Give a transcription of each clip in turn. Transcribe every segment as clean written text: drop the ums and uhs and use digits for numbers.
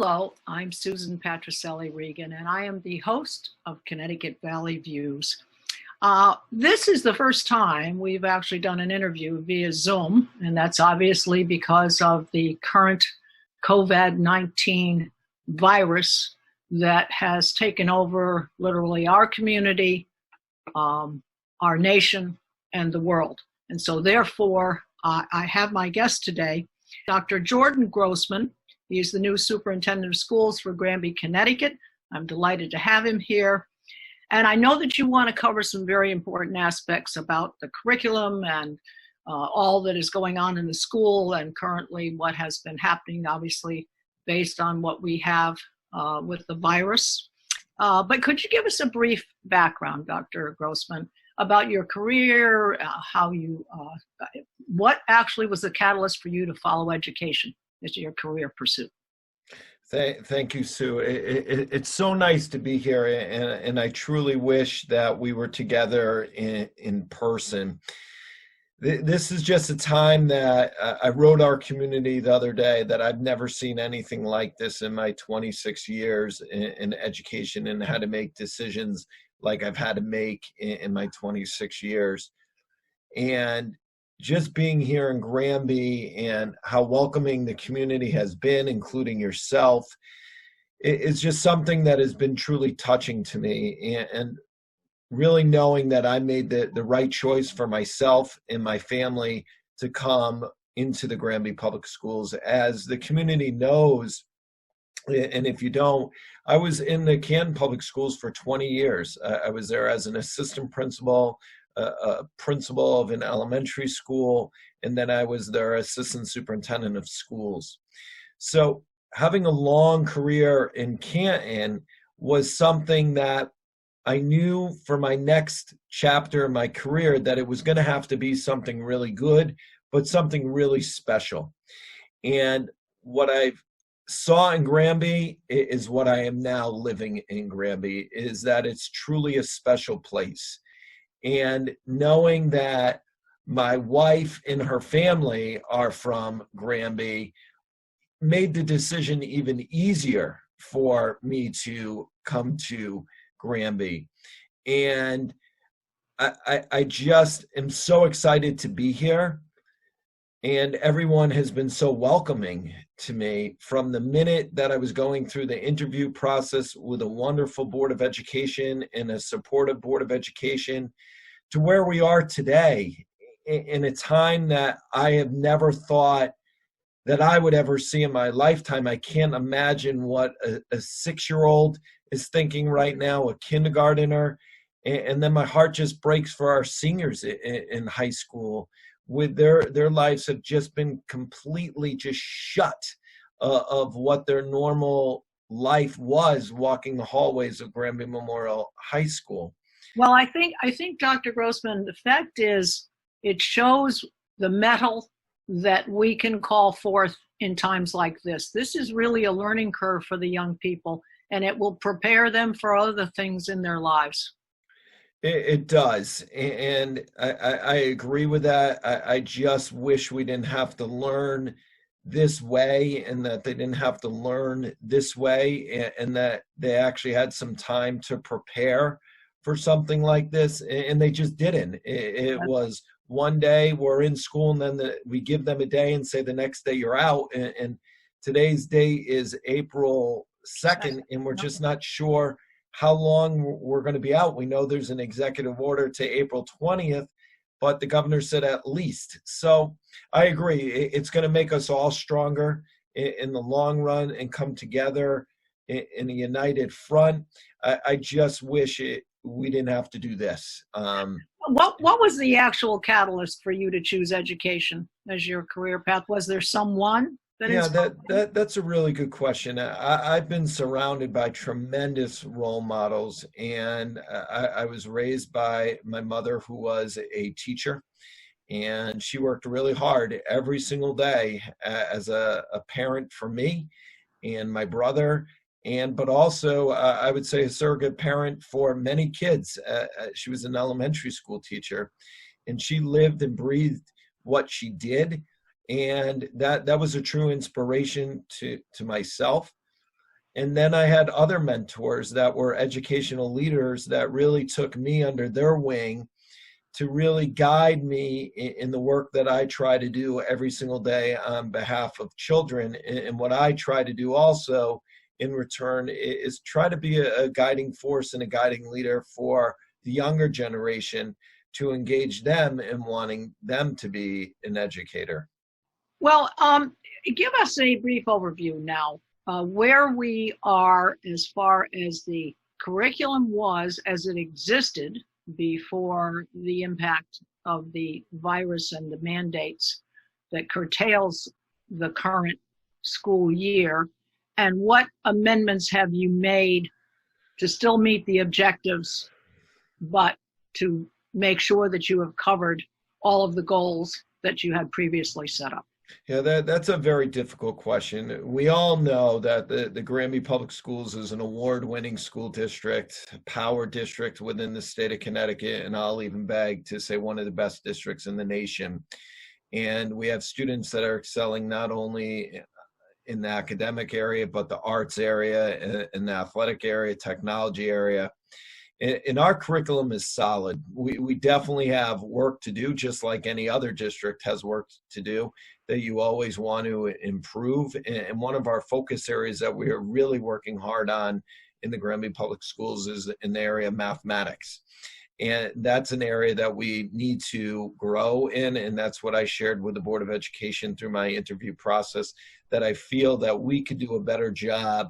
Hello, I'm Susan Patricelli Regan, and I am the host of Connecticut Valley Views. This is the first time we've actually done an interview via Zoom, and that's obviously because of the current COVID-19 virus that has taken over literally our community, our nation, and the world. And so therefore, I have my guest today, Dr. Jordan Grossman. He's the new superintendent of schools for Granby, Connecticut. I'm delighted to have him here. And I know that you want to cover some very important aspects about the curriculum and all that is going on in the school and currently what has been happening, obviously, based on what we have with the virus. But could you give us a brief background, Dr. Grossman, about your career, what actually was the catalyst for you to follow education as your career pursuit? Thank you, Sue. It's so nice to be here, and I truly wish that we were together in person. This is just a time that I wrote our community the other day that I've never seen anything like this in my 26 years in education and how to make decisions like I've had to make in my 26 years. And just being here in Granby and how welcoming the community has been, including yourself, it's just something that has been truly touching to me. And really knowing that I made the right choice for myself and my family to come into the Granby Public Schools. As the community knows, and if you don't, I was in the Canton Public Schools for 20 years. I was there as an assistant principal, a principal of an elementary school, and then I was their assistant superintendent of schools. So having a long career in Canton was something that I knew for my next chapter in my career that it was going to have to be something really good, but something really special. And what I saw in Granby is what I am now living in Granby, is that it's truly a special place. And knowing that my wife and her family are from Granby made the decision even easier for me to come to Granby. And I just am so excited to be here. And everyone has been so welcoming to me from the minute that I was going through the interview process with a wonderful Board of Education and a supportive Board of Education to where we are today in a time that I have never thought that I would ever see in my lifetime. I can't imagine what a 6-year-old is thinking right now, a kindergartner, and then my heart just breaks for our seniors in high school. With their lives have just been completely just shut of what their normal life was walking the hallways of Granby Memorial High School. Well, I think, Dr. Grossman, the fact is it shows the mettle that we can call forth in times like this. This is really a learning curve for the young people, and it will prepare them for other things in their lives. It does, and I agree with that. I just wish we didn't have to learn this way, and that they didn't have to learn this way, and that they actually had some time to prepare for something like this, and they just didn't. It was one day we're in school, and then we give them a day and say the next day you're out, and today's date is April 2nd, and we're just not sure how long we're going to be out. We know there's an executive order to April 20th, but the governor said at least. So I agree. It's going to make us all stronger in the long run and come together in a united front. I just wish we didn't have to do this. What was the actual catalyst for you to choose education as your career path? Was there someone that's a really good question. I've been surrounded by tremendous role models, and I was raised by my mother, who was a teacher, and she worked really hard every single day as a parent for me and my brother, but also I would say a surrogate parent for many kids. She was an elementary school teacher, and she lived and breathed what she did. And that was a true inspiration to myself. And then I had other mentors that were educational leaders that really took me under their wing to really guide me in the work that I try to do every single day on behalf of children. And what I try to do also in return is try to be a guiding force and a guiding leader for the younger generation to engage them in wanting them to be an educator. Well, give us a brief overview now, where we are as far as the curriculum was as it existed before the impact of the virus and the mandates that curtails the current school year, and what amendments have you made to still meet the objectives, but to make sure that you have covered all of the goals that you had previously set up? Yeah, that's a very difficult question. We all know that the Granby Public Schools is an award-winning school district, power district within the state of Connecticut, and I'll even beg to say one of the best districts in the nation. And we have students that are excelling not only in the academic area, but the arts area, in the athletic area, technology area. And our curriculum is solid. We definitely have work to do, just like any other district has work to do that you always want to improve. And one of our focus areas that we are really working hard on in the Granby Public Schools is in the area of mathematics. And that's an area that we need to grow in. And that's what I shared with the Board of Education through my interview process, that I feel that we could do a better job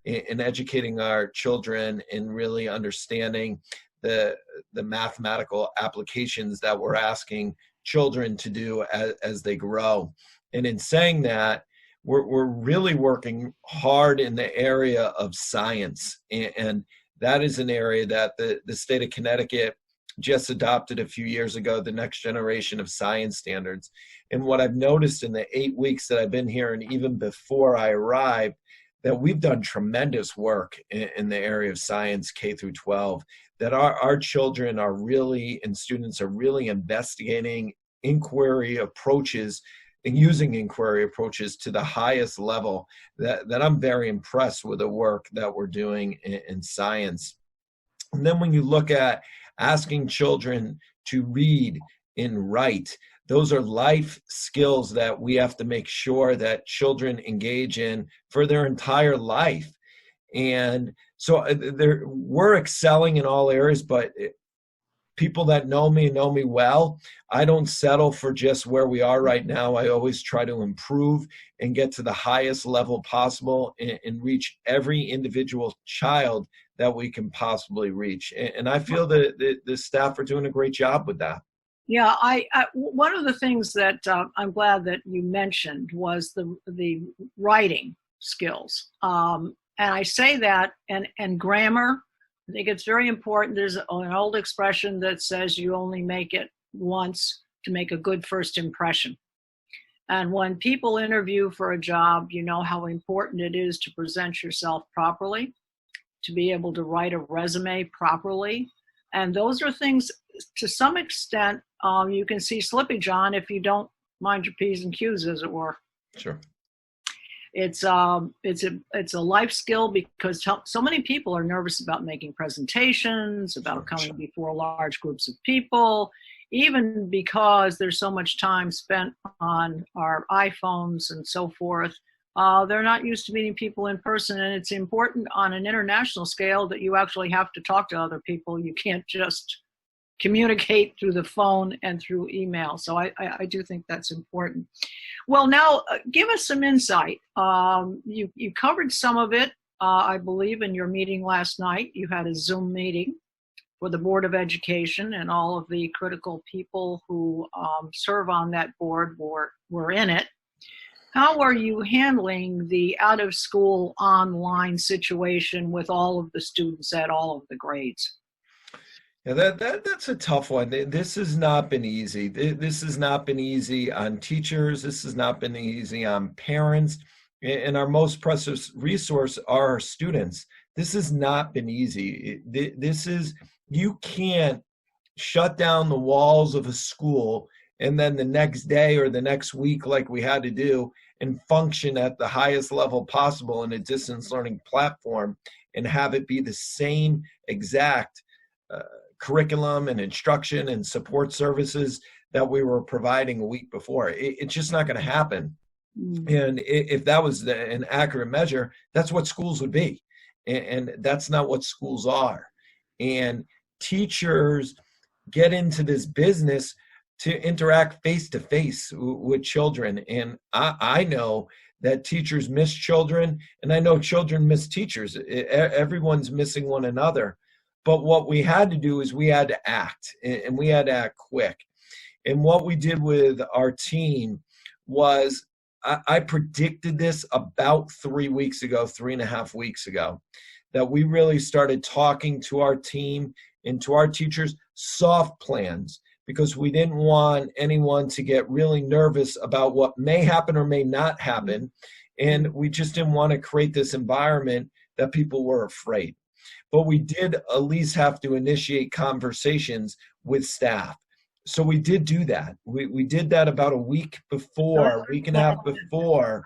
in educating our children and really understanding the mathematical applications that we're asking children to do as they grow. And in saying that, we're really working hard in the area of science. And that is an area that the state of Connecticut just adopted a few years ago, the next generation of science standards. And what I've noticed in the 8 weeks that I've been here, and even before I arrived, that we've done tremendous work in the area of science, K through 12, that our children are really, and students are really investigating inquiry approaches and using inquiry approaches to the highest level, that I'm very impressed with the work that we're doing in science. And then when you look at asking children to read and write, those are life skills that we have to make sure that children engage in for their entire life. And so we're excelling in all areas, but people that know me well. I don't settle for just where we are right now. I always try to improve and get to the highest level possible and reach every individual child that we can possibly reach. And I feel that the staff are doing a great job with that. Yeah, one of the things that I'm glad that you mentioned was the writing skills. And I say that, and grammar, I think it's very important. There's an old expression that says you only make it once to make a good first impression. And when people interview for a job, you know how important it is to present yourself properly, to be able to write a resume properly. And those are things, to some extent, you can see slippage on if you don't mind your P's and Q's, as it were. Sure. It's a life skill, because so many people are nervous about making presentations, about coming before large groups of people, even because there's so much time spent on our iPhones and so forth. They're not used to meeting people in person, and it's important on an international scale that you actually have to talk to other people. You can't just communicate through the phone and through email. So I do think that's important. Well, now give us some insight. You covered some of it, I believe, in your meeting last night. You had a Zoom meeting for the Board of Education, and all of the critical people who serve on that board were in it. How are you handling the out-of-school online situation with all of the students at all of the grades? Yeah, that's a tough one. This has not been easy. This has not been easy on teachers. This has not been easy on parents. And our most precious resource are our students. This has not been easy. You can't shut down the walls of a school and then the next day or the next week, like we had to do, and function at the highest level possible in a distance learning platform and have it be the same exact curriculum and instruction and support services that we were providing a week before. It's just not going to happen. And if that was an accurate measure, that's what schools would be. And that's not what schools are. And teachers get into this business to interact face-to-face with children. And I know that teachers miss children, and I know children miss teachers. Everyone's missing one another. But what we had to do is we had to act, and we had to act quick. And what we did with our team was, I predicted this about 3 weeks ago, 3.5 weeks ago, that we really started talking to our team and to our teachers soft plans, because we didn't want anyone to get really nervous about what may happen or may not happen. And we just didn't want to create this environment that people were afraid. But we did at least have to initiate conversations with staff. So we did do that. We did that about a week before, week and a half before,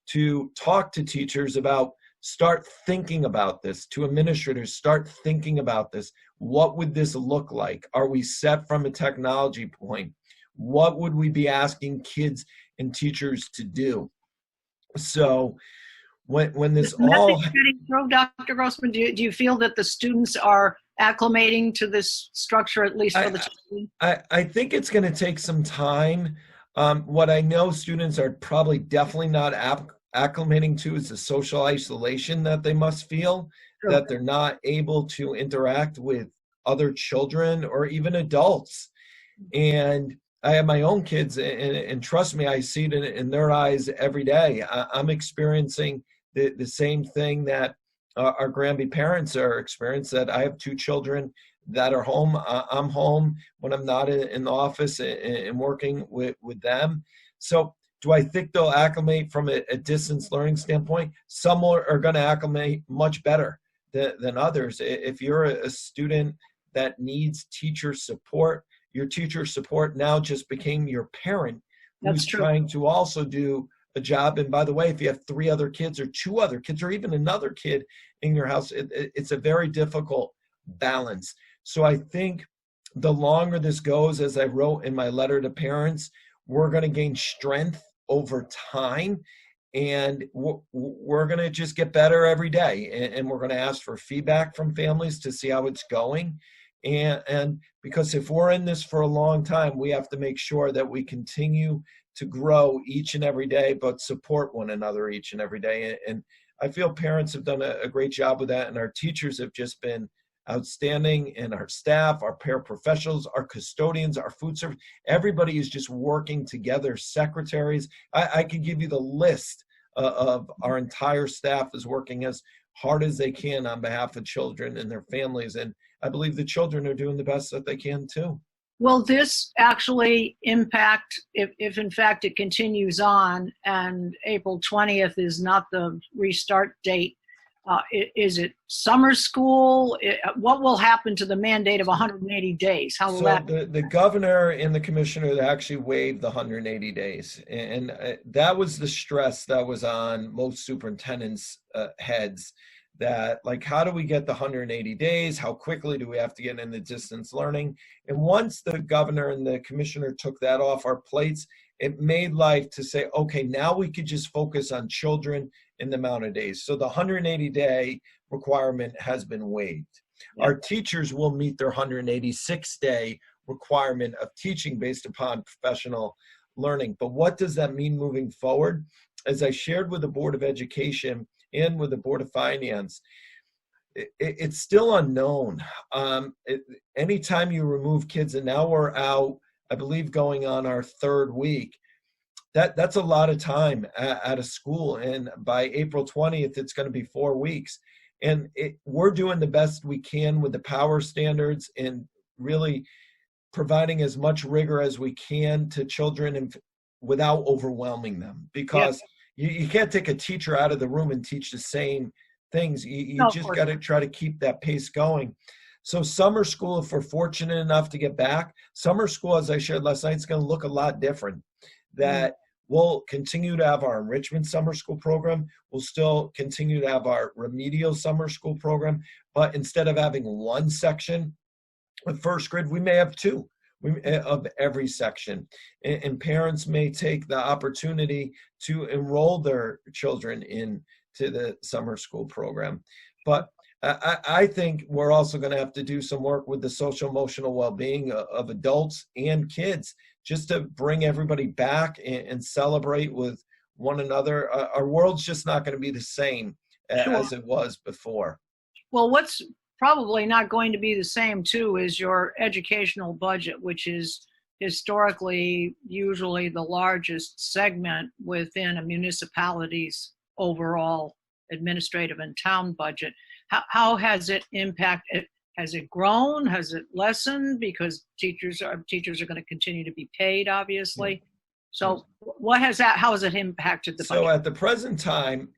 to talk to teachers about, start thinking about this, to administrators, start thinking about this. What would this look like? Are we set from a technology point? What would we be asking kids and teachers to do? So when this all... Getting through, Dr. Grossman, do you feel that the students are acclimating to this structure, at least for the time? I think it's going to take some time. What I know students are probably definitely not acclimating to is the social isolation that they must feel, sure, that they're not able to interact with other children or even adults. And I have my own kids, and trust me, I see it in their eyes every day. I'm experiencing the same thing that our Granby parents are experiencing, that I have 2 children that are home. I'm home when I'm not in the office and working with them. So do I think they'll acclimate from a distance learning standpoint? Some are going to acclimate much better than others. If you're a student that needs teacher support, your teacher support now just became your parent who's trying to also do a job. And by the way, if you have 3 other kids or 2 other kids or even another kid in your house, it's a very difficult balance. So I think the longer this goes, as I wrote in my letter to parents, we're going to gain strength over time, and we're going to just get better every day. And we're going to ask for feedback from families to see how it's going. And because if we're in this for a long time, we have to make sure that we continue to grow each and every day, but support one another each and every day. And I feel parents have done a great job with that, and our teachers have just been outstanding, and our staff, our paraprofessionals, our custodians, our food service, everybody is just working together. Secretaries, I could give you the list of our entire staff is working as hard as they can on behalf of children and their families. And I believe the children are doing the best that they can too. Will this actually impact, if in fact it continues on and April 20th is not the restart date, is it summer school? What will happen to the mandate of 180 days? How will that? The governor and the commissioner actually waived the 180 days. And that was the stress that was on most superintendents' heads, that like, how do we get the 180 days? How quickly do we have to get into distance learning? And once the governor and the commissioner took that off our plates, it made life to say, okay, now we could just focus on children in the amount of days. So the 180-day requirement has been waived. Yeah. Our teachers will meet their 186-day requirement of teaching based upon professional learning. But what does that mean moving forward? As I shared with the Board of Education and with the Board of Finance, it's still unknown. Anytime you remove kids, and now we're out, I believe, going on our 3rd week, that's a lot of time at a school. And by April 20th, it's going to be 4 weeks. And we're doing the best we can with the power standards and really providing as much rigor as we can to children and without overwhelming them. Because you can't take a teacher out of the room and teach the same things. You just got to try to keep that pace going. So summer school, if we're fortunate enough to get back, summer school, as I shared last night, is going to look a lot different. That We'll continue to have our enrichment summer school program. We'll still continue to have our remedial summer school program, but instead of having one section with first grade, we may have two of every section. And parents may take the opportunity to enroll their children into the summer school program. But I think we're also going to have to do some work with the social emotional well-being of adults and kids, just to bring everybody back and celebrate with one another. Our world's just not going to be the same as it was before. Well, what's probably not going to be the same too is your educational budget, which is historically usually the largest segment within a municipality's overall administrative and town budget. How has it impacted? Has it grown? Has it lessened? Because teachers are going to continue to be paid, obviously. So how has it impacted the budget? So at the present time,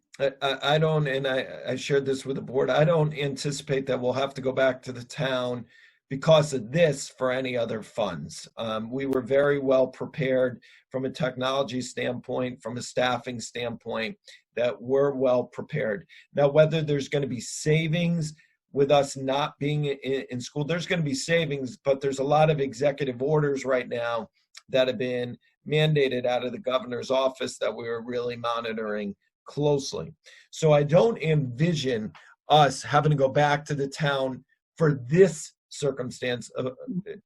I don't, and I shared this with the board, I don't anticipate that we'll have to go back to the town because of this for any other funds. We were very well prepared from a technology standpoint, from a staffing standpoint, that we're well prepared. Now, whether there's going to be savings with us not being in school, there's going to be savings, but there's a lot of executive orders right now that have been mandated out of the governor's office that we're really monitoring closely. So I don't envision us having to go back to the town for this circumstance.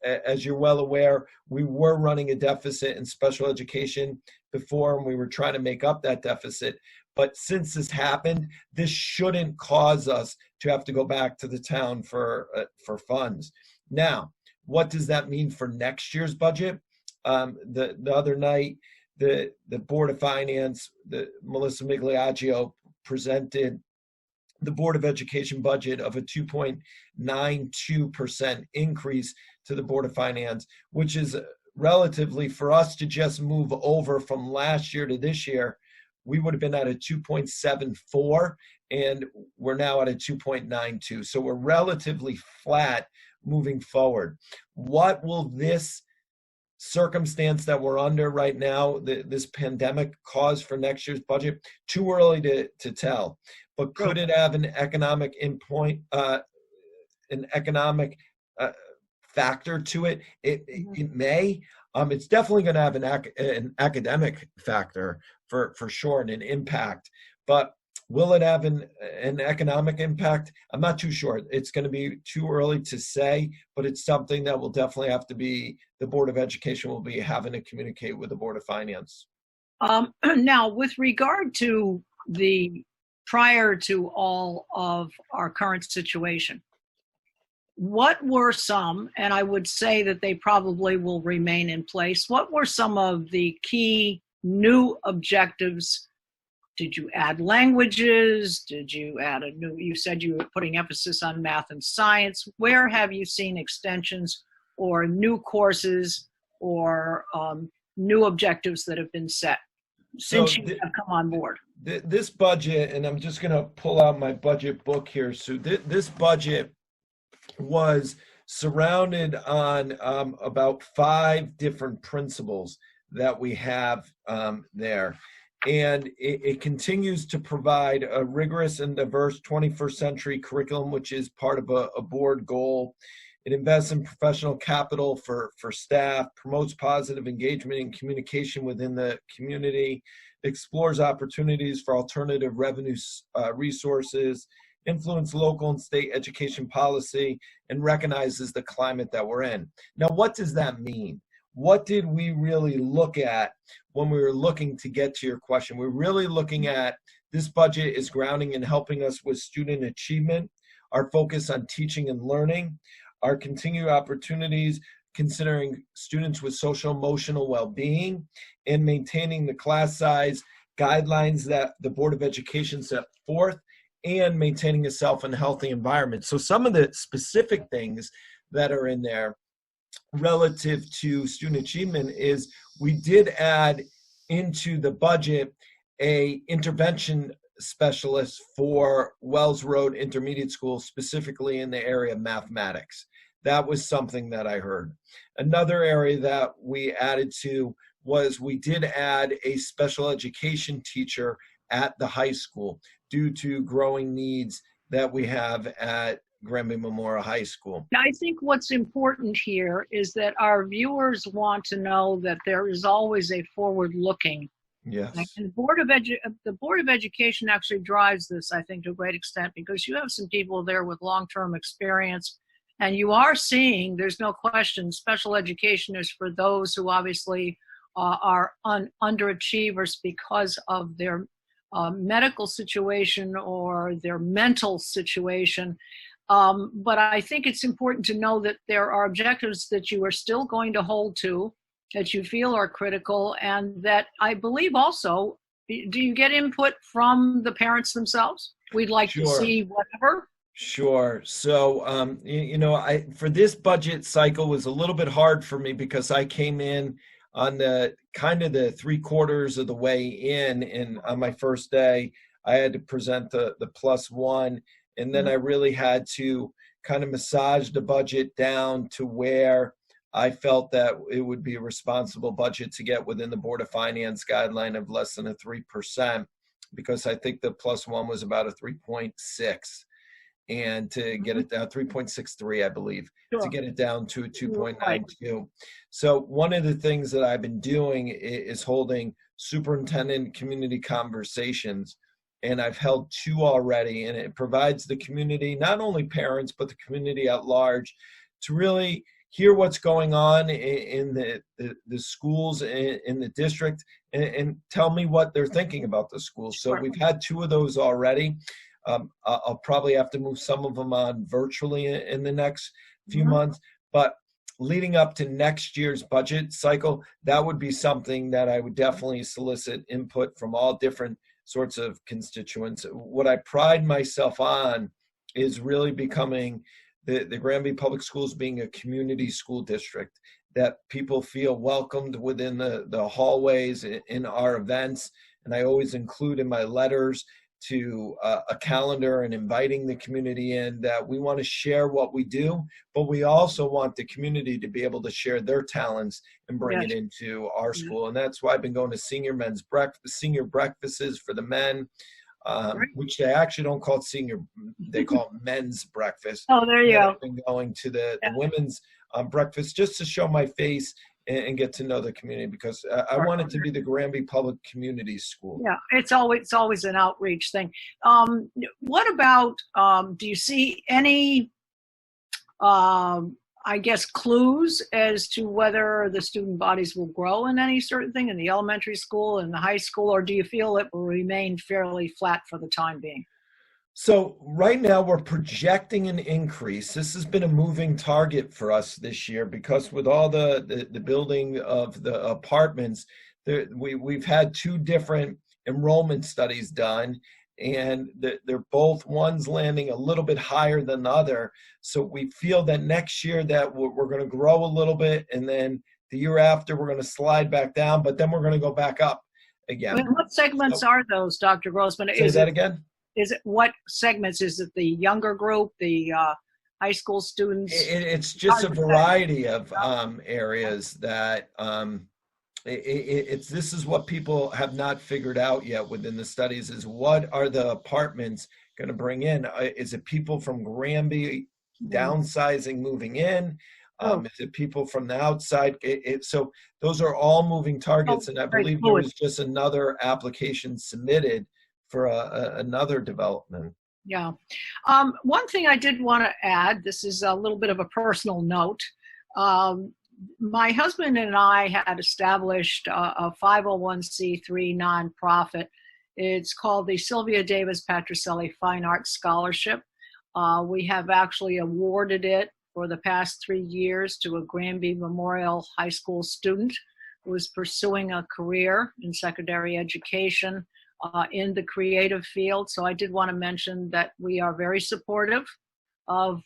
As you're well aware, we were running a deficit in special education before, and we were trying to make up that deficit. But since this happened, this shouldn't cause us to have to go back to the town for funds. Now, what does that mean for next year's budget? The other night, the Board of Finance, Melissa Migliaccio, presented the Board of Education budget of a 2.92% increase to the Board of Finance, which is relatively, for us to just move over from last year to this year, we would have been at a 2.74, and we're now at a 2.92. So we're relatively flat moving forward. What will this circumstance that we're under right now, this pandemic, cause for next year's budget? Too early to tell. But could it have an economic factor to it? It may. It's definitely going to have an academic factor for sure, and an impact. But will it have an economic impact? I'm not too sure. It's going to be too early to say, but it's something that will definitely have to be, the Board of Education will be having to communicate with the Board of Finance. Now, with regard to prior to all of our current situation, what were some, and I would say that they probably will remain in place, what were some of the key new objectives? Did you add languages? Did you add you said you were putting emphasis on math and science. Where have you seen extensions or new courses or new objectives that have been set since you have come on board? This budget, and I'm just going to pull out my budget book here. So this budget was surrounded on about 5 different principles that we have there. And it continues to provide a rigorous and diverse 21st century curriculum, which is part of a board goal. It invests in professional capital for staff, promotes positive engagement and communication within the community, explores opportunities for alternative revenue resources, influence local and state education policy, and recognizes the climate that we're in. Now, what does that mean? What did we really look at when we were looking to get to your question? We're really looking at this budget is grounding and helping us with student achievement, our focus on teaching and learning, our continued opportunities considering students with social emotional well-being, and maintaining the class size guidelines that the Board of Education set forth, and maintaining a safe and healthy environment. So some of the specific things that are in there relative to student achievement is we did add into the budget a intervention specialist for Wells Road Intermediate School, specifically in the area of mathematics. That was something that I heard. Another area that we added to was we did add a special education teacher at the high school due to growing needs that we have at Granby Memorial High School. I think what's important here is that our viewers want to know that there is always a forward-looking. Yes. And the Board of Education actually drives this, I think, to a great extent, because you have some people there with long-term experience, and you are seeing, there's no question, special education is for those who obviously are underachievers because of their medical situation or their mental situation. But I think it's important to know that there are objectives that you are still going to hold to, that you feel are critical, and that I believe also, do you get input from the parents themselves? We'd like to see whatever. Sure. So, for this budget cycle was a little bit hard for me because I came in on the kind of the 3/4 of the way in, and on my first day, I had to present the +1, and then I really had to kind of massage the budget down to where I felt that it would be a responsible budget to get within the Board of Finance guideline of less than a 3%, because I think the +1 was about a 3.6. And to get it down, 3.63, I believe, to get it down to 2.92. So one of the things that I've been doing is holding superintendent community conversations, and I've held 2 already, and it provides the community, not only parents, but the community at large, to really hear what's going on in the schools in the district and tell me what they're thinking about the schools. So we've had 2 of those already. I'll probably have to move some of them on virtually in the next few months, but leading up to next year's budget cycle, that would be something that I would definitely solicit input from all different sorts of constituents. What I pride myself on is really becoming the Granby Public Schools being a community school district, that people feel welcomed within the hallways in our events. And I always include in my letters to a calendar and inviting the community in, that we want to share what we do, but we also want the community to be able to share their talents and bring it into our school. And that's why I've been going to senior breakfasts for the men, which they actually don't call it senior, they call it men's breakfast. Oh, there you go. I've been going to the women's breakfast just to show my face and get to know the community, because I want it to be the Granby Public Community School. Yeah, it's always an outreach thing. What about, do you see any, clues as to whether the student bodies will grow in any certain thing in the elementary school and the high school, or do you feel it will remain fairly flat for the time being? So right now we're projecting an increase. This has been a moving target for us this year, because with all the building of the apartments, we've had 2 different enrollment studies done, and they're both, one's landing a little bit higher than the other. So we feel that next year that we're going to grow a little bit, and then the year after we're going to slide back down, but then we're going to go back up again. And what segments are those, Dr. Grossman? Say that again? Is it, what segments? Is it the younger group, the high school students? It's just a variety of areas that this is what people have not figured out yet within the studies, is what are the apartments going to bring in? Is it people from Granby downsizing, moving in? Is it people from the outside? So those are all moving targets, and I believe there was just another application submitted for another development. Yeah. One thing I did want to add, this is a little bit of a personal note. My husband and I had established a 501c3 nonprofit. It's called the Sylvia Davis Patricelli Fine Arts Scholarship. We have actually awarded it for the past 3 years to a Granby Memorial High School student who is pursuing a career in secondary education in the creative field. So I did want to mention that we are very supportive of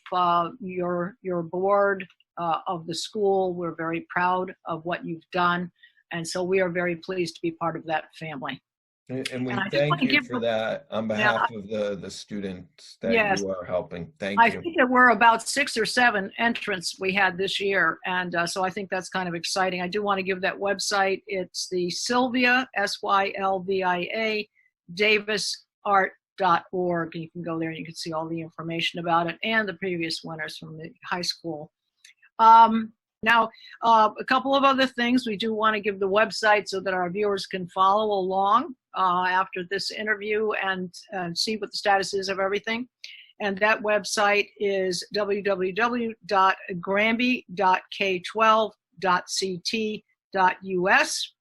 your board, of the school. We're very proud of what you've done. And so we are very pleased to be part of that family. And we And I just want thank to you give for that on yeah, behalf of the students that yes. you are helping. Thank I you. think there were about 6 or 7 entrants we had this year, and so I think that's kind of exciting. I do want to give that website. It's the Sylvia, Sylvia, davisart.org. You can go there and you can see all the information about it and the previous winners from the high school. Now, a couple of other things. We do want to give the website so that our viewers can follow along after this interview and see what the status is of everything. And that website is www.granby.k12.ct.us.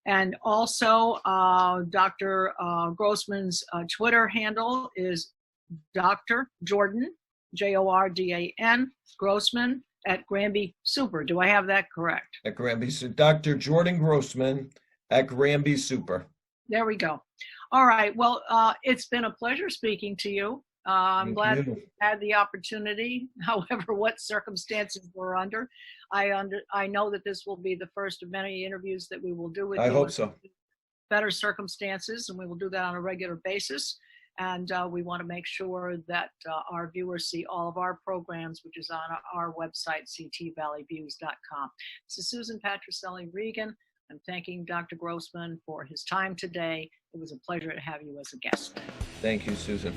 And also, Dr. Grossman's Twitter handle is Dr. Jordan, Jordan, Grossman, at Granby Super. Do I have that correct? At Granby Super. Dr. Jordan Grossman at Granby Super. There we go. All right. Well, it's been a pleasure speaking to you. I'm glad you had the opportunity, however, what circumstances we're under. I know that this will be the first of many interviews that we will do with you. I hope so. Better circumstances, and we will do that on a regular basis. And we want to make sure that our viewers see all of our programs, which is on our website, ctvalleyviews.com. This is Susan Patricelli-Regan. I'm thanking Dr. Grossman for his time today. It was a pleasure to have you as a guest. Thank you, Susan.